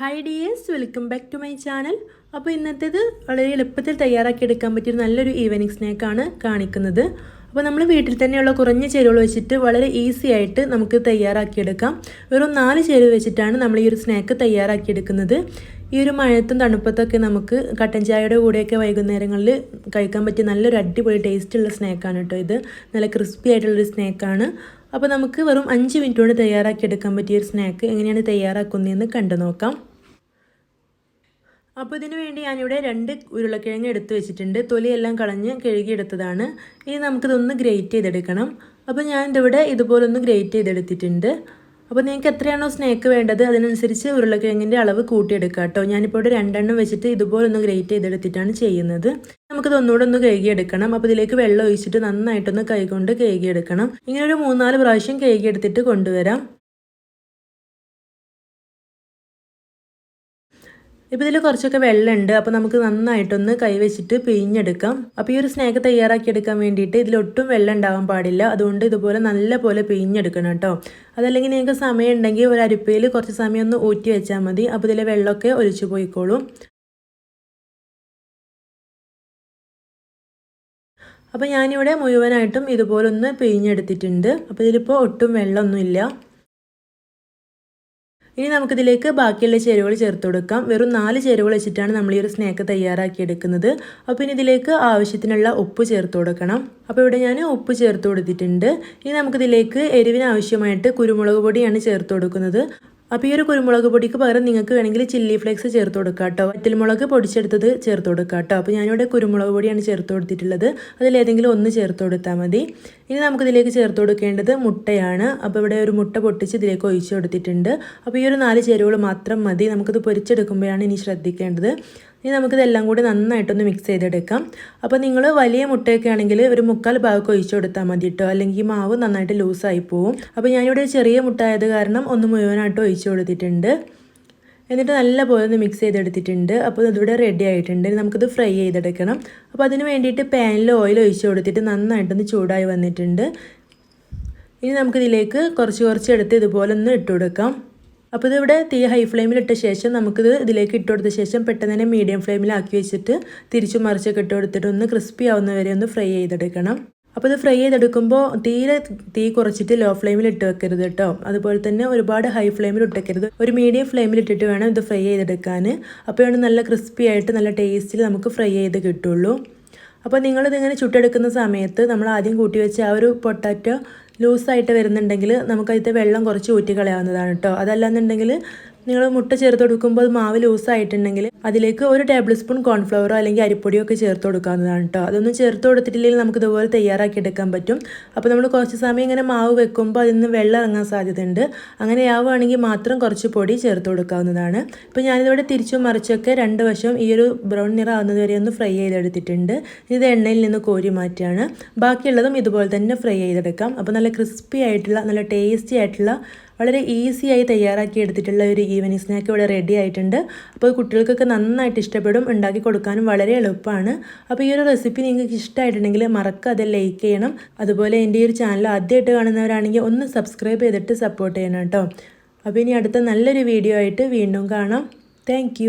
Hi dears, welcome back to my channel. അപ്പോൾ ഇന്നത്തേത് വളരെ എളുപ്പത്തിൽ തയ്യാറാക്കി എടുക്കാൻ പറ്റിയ നല്ലൊരു ഈവനിംഗ് സ്നാക്ക് ആണ് കാണിക്കുന്നത്. അപ്പോൾ നമ്മൾ വീട്ടിൽ തന്നെയുള്ള കുറഞ്ഞ ചേരുവകൾ വെച്ചിട്ട് വളരെ ഈസി ആയിട്ട് നമുക്ക് തയ്യാറാക്കി എടുക്കാം. വെറും 4 ചേരുവ വെച്ചിട്ടാണ് നമ്മൾ ഈ ഒരു സ്നാക്ക് തയ്യാറാക്കി എടുക്കുന്നത്. ഈ ഒരു മഴയത്തും തണുപ്പത്തൊക്കെ നമുക്ക് കട്ടൻ ചായയുടെ കൂടെയൊക്കെ വൈകുന്നേരങ്ങളിൽ കഴിക്കാൻ പറ്റിയ നല്ലൊരു അടിപൊളി ടേസ്റ്റുള്ള സ്നാക്കാണ് കേട്ടോ ഇത്. നല്ല ക്രിസ്പി ആയിട്ടുള്ളൊരു സ്നാക്കാണ്. അപ്പോൾ നമുക്ക് വെറും 5 മിനിറ്റ് കൊണ്ട് തയ്യാറാക്കി എടുക്കാൻ പറ്റിയ ഒരു സ്നാക്ക് എങ്ങനെയാണ് തയ്യാറാക്കുന്നതെന്ന് കണ്ടു നോക്കാം. അപ്പോൾ ഇതിനു വേണ്ടി ഞാനിവിടെ 2 ഉരുളക്കിഴങ്ങ് എടുത്ത് വെച്ചിട്ടുണ്ട്. തൊലിയെല്ലാം കളഞ്ഞ് കഴുകിയെടുത്തതാണ്. ഇനി നമുക്കിതൊന്ന് ഗ്രേറ്റ് ചെയ്തെടുക്കണം. അപ്പോൾ ഞാനിതിവിടെ ഇതുപോലൊന്ന് ഗ്രേറ്റ് ചെയ്തെടുത്തിട്ടുണ്ട്. അപ്പോൾ നിങ്ങൾക്ക് എത്രയാണോ സ്നാക്ക് വേണ്ടത് അതിനനുസരിച്ച് ഉരുളക്കിഴങ്ങിൻ്റെ അളവ് കൂട്ടിയെടുക്കുക കേട്ടോ. ഞാനിപ്പോൾ ഇവിടെ 2 എണ്ണം വെച്ചിട്ട് ഇതുപോലൊന്ന് ഗ്രേറ്റ് ചെയ്തെടുത്തിട്ടാണ് ചെയ്യുന്നത്. നമുക്കിതൊന്നുകൂടെ ഒന്ന് കഴുകിയെടുക്കണം. അപ്പോൾ ഇതിലേക്ക് വെള്ളം ഒഴിച്ചിട്ട് നന്നായിട്ടൊന്ന് കൈകൊണ്ട് കഴുകിയെടുക്കണം. ഇങ്ങനെ ഒരു 3-4 പ്രാവശ്യം കഴുകിയെടുത്തിട്ട് കൊണ്ടുവരാം. ഇപ്പോൾ ഇതിൽ കുറച്ചൊക്കെ വെള്ളമുണ്ട്. അപ്പോൾ നമുക്ക് നന്നായിട്ടൊന്ന് കൈവച്ചിട്ട് പിഴിഞ്ഞെടുക്കാം. അപ്പോൾ ഈ ഒരു സ്നാക്ക് തയ്യാറാക്കിയെടുക്കാൻ വേണ്ടിയിട്ട് ഇതിലൊട്ടും വെള്ളം ഉണ്ടാവാൻ പാടില്ല. അതുകൊണ്ട് ഇതുപോലെ നല്ല പോലെ പിഴിഞ്ഞെടുക്കണം കേട്ടോ. അതല്ലെങ്കിൽ നിങ്ങൾക്ക് സമയം ഉണ്ടെങ്കിൽ ഒരു അരിപ്പയിൽ കുറച്ച് സമയം ഒന്ന് ഊറ്റി വെച്ചാൽ മതി. അപ്പോൾ ഇതിലെ വെള്ളമൊക്കെ ഒലിച്ചു പോയിക്കോളും. അപ്പോൾ ഞാനിവിടെ മുഴുവനായിട്ടും ഇതുപോലൊന്ന് പിഴിഞ്ഞെടുത്തിട്ടുണ്ട്. അപ്പോൾ ഇതിലിപ്പോൾ ഒട്ടും വെള്ളമൊന്നുമില്ല. ഇനി നമുക്കിതിലേക്ക് ബാക്കിയുള്ള ചേരുവകൾ ചേർത്ത് കൊടുക്കാം. വെറും 4 ചേരുവകൾ വെച്ചിട്ടാണ് നമ്മൾ ഈ ഒരു സ്നാക്ക് തയ്യാറാക്കിയെടുക്കുന്നത്. അപ്പോൾ ഇനി ഇതിലേക്ക് ആവശ്യത്തിനുള്ള ഉപ്പ് ചേർത്ത് കൊടുക്കണം. അപ്പോൾ ഇവിടെ ഞാൻ ഉപ്പ് ചേർത്ത് കൊടുത്തിട്ടുണ്ട്. ഇനി നമുക്കിതിലേക്ക് എരിവിന് ആവശ്യമായിട്ട് കുരുമുളക് പൊടിയാണ് ചേർത്ത് കൊടുക്കുന്നത്. അപ്പോൾ ഈ ഒരു കുരുമുളക് പൊടിക്ക് പകരം നിങ്ങൾക്ക് വേണമെങ്കിൽ ചില്ലി ഫ്ലേക്സ് ചേർത്ത് കൊടുക്കാം കേട്ടോ. വറ്റൽമുളക് പൊടിച്ചെടുത്തത് ചേർത്ത് കൊടുക്കാം കേട്ടോ. അപ്പോൾ ഞാനിവിടെ കുരുമുളക് പൊടിയാണ് ചേർത്ത് കൊടുത്തിട്ടുള്ളത്. അതിലേതെങ്കിലും ഒന്ന് ചേർത്ത് കൊടുത്താൽ മതി. ഇനി നമുക്കിതിലേക്ക് ചേർത്ത് കൊടുക്കേണ്ടത് മുട്ടയാണ്. അപ്പോൾ ഇവിടെ ഒരു മുട്ട പൊട്ടിച്ച് ഇതിലേക്ക് ഒഴിച്ച് കൊടുത്തിട്ടുണ്ട്. അപ്പോൾ ഈ ഒരു 4 ചേരുവകൾ മാത്രം മതി. നമുക്കിത് പൊരിച്ചെടുക്കുമ്പോഴാണ് ഇനി ശ്രദ്ധിക്കേണ്ടത്. ഇനി നമുക്കിതെല്ലാം കൂടി നന്നായിട്ടൊന്ന് മിക്സ് ചെയ്തെടുക്കാം. അപ്പോൾ നിങ്ങൾ വലിയ മുട്ടയൊക്കെ ആണെങ്കിൽ ഒരു 3/4 ഭാഗമൊക്കെ ഒഴിച്ചു കൊടുത്താൽ മതി കേട്ടോ. അല്ലെങ്കിൽ മാവ് നന്നായിട്ട് ലൂസായി പോവും. അപ്പോൾ ഞാനിവിടെ ചെറിയ മുട്ട ആയത് കാരണം ഒന്ന് മുഴുവനായിട്ട് ഒഴിച്ചു കൊടുത്തിട്ടുണ്ട്. എന്നിട്ട് നല്ലപോലെ ഒന്ന് മിക്സ് ചെയ്തെടുത്തിട്ടുണ്ട്. അപ്പോൾ ഇതിവിടെ റെഡി ആയിട്ടുണ്ട്. നമുക്കിത് ഫ്രൈ ചെയ്തെടുക്കണം. അപ്പോൾ അതിന് വേണ്ടിയിട്ട് പാനിൽ ഓയിൽ ഒഴിച്ചു കൊടുത്തിട്ട് നന്നായിട്ടൊന്ന് ചൂടായി വന്നിട്ടുണ്ട്. ഇനി നമുക്കിതിലേക്ക് കുറച്ച് എടുത്ത് ഇതുപോലെ ഒന്ന് ഇട്ട് കൊടുക്കാം. അപ്പോൾ ഇതിവിടെ തീ ഹൈ ഫ്ലെയിമിൽ ഇട്ട ശേഷം നമുക്കിത് ഇതിലേക്ക് ഇട്ട് കൊടുത്ത ശേഷം പെട്ടെന്ന് തന്നെ മീഡിയം ഫ്ലെയിമിലാക്കി വെച്ചിട്ട് തിരിച്ചു മറിച്ചൊക്കെ ഇട്ട് കൊടുത്തിട്ട് ഒന്ന് ക്രിസ്പി ആവുന്ന വരെ ഒന്ന് ഫ്രൈ ചെയ്തെടുക്കണം. അപ്പോൾ ഇത് ഫ്രൈ ചെയ്തെടുക്കുമ്പോൾ തീരെ തീ കുറച്ചിട്ട് ലോ ഫ്ലെയിമിൽ ഇട്ട് വെക്കരുത് കേട്ടോ. അതുപോലെ തന്നെ ഒരുപാട് ഹൈ ഫ്ലെയിമിൽ ഇട്ടേക്കരുത്. ഒരു മീഡിയം ഫ്ലെയിമിൽ ഇട്ടിട്ട് വേണം ഇത് ഫ്രൈ ചെയ്തെടുക്കാൻ. അപ്പോഴാണ് നല്ല ക്രിസ്പി ആയിട്ട് നല്ല ടേസ്റ്റിൽ നമുക്ക് ഫ്രൈ ചെയ്ത് കിട്ടുള്ളൂ. അപ്പോൾ നിങ്ങളിതിങ്ങനെ ചുട്ടെടുക്കുന്ന സമയത്ത് നമ്മൾ ആദ്യം കൂട്ടി വെച്ച ആ ഒരു പൊട്ടാറ്റോ ലൂസായിട്ട് വരുന്നുണ്ടെങ്കിൽ നമുക്കതിൻ്റെ വെള്ളം കുറച്ച് ഊറ്റി കളയാവുന്നതാണ് കേട്ടോ. അതല്ലാന്നുണ്ടെങ്കിൽ നിങ്ങൾ മുട്ട ചേർത്ത് കൊടുക്കുമ്പോൾ മാവ് ലൂസായിട്ടുണ്ടെങ്കിൽ അതിലേക്ക് 1 ടേബിൾ സ്പൂൺ കോൺഫ്ലവറോ അല്ലെങ്കിൽ അരിപ്പൊടിയോ ഒക്കെ ചേർത്ത് കൊടുക്കാവുന്നതാണ് കേട്ടോ. അതൊന്നും ചേർത്ത് കൊടുത്തിട്ടില്ലെങ്കിൽ നമുക്ക് ഇതുപോലെ തയ്യാറാക്കി എടുക്കാൻ പറ്റും. അപ്പോൾ നമ്മൾ കുറച്ച് സമയം ഇങ്ങനെ മാവ് വെക്കുമ്പോൾ അതിൽ നിന്ന് വെള്ളം ഇറങ്ങാൻ സാധ്യതയുണ്ട്. അങ്ങനെ ആവുകയാണെങ്കിൽ മാത്രം കുറച്ച് പൊടി ചേർത്ത് കൊടുക്കാവുന്നതാണ്. ഇപ്പോൾ ഞാനിതിവിടെ തിരിച്ചും മറിച്ചൊക്കെ 2 വശം ഈ ഒരു ബ്രൗൺ നിറം ആവുന്നത് വരെ ഒന്ന് ഫ്രൈ ചെയ്തെടുത്തിട്ടുണ്ട്. ഇത് എണ്ണയിൽ നിന്ന് കോരി മാറ്റിയാണ്. ബാക്കിയുള്ളതും ഇതുപോലെ തന്നെ ഫ്രൈ ചെയ്തെടുക്കാം. അപ്പോൾ നല്ല ക്രിസ്പി ആയിട്ടുള്ള നല്ല ടേസ്റ്റി ആയിട്ടുള്ള വളരെ ഈസിയായി തയ്യാറാക്കി എടുത്തിട്ടുള്ള ഒരു ഈവനിങ് സ്നാക്ക് ഇവിടെ റെഡി ആയിട്ടുണ്ട്. അപ്പോൾ കുട്ടികൾക്കൊക്കെ നന്നായിട്ട് ഇഷ്ടപ്പെടും. ഉണ്ടാക്കി കൊടുക്കാനും വളരെ എളുപ്പമാണ്. അപ്പോൾ ഈ ഒരു റെസിപ്പി നിങ്ങൾക്ക് ഇഷ്ടമായിട്ടുണ്ടെങ്കിൽ മറക്കാതെ ലൈക്ക് ചെയ്യണം. അതുപോലെ എൻ്റെ ഈ ഒരു ചാനൽ ആദ്യമായിട്ട് കാണുന്നവരാണെങ്കിൽ ഒന്ന് സബ്സ്ക്രൈബ് ചെയ്തിട്ട് സപ്പോർട്ട് ചെയ്യണം കേട്ടോ. അപ്പോൾ ഇനി അടുത്ത നല്ലൊരു വീഡിയോ ആയിട്ട് വീണ്ടും കാണാം. താങ്ക്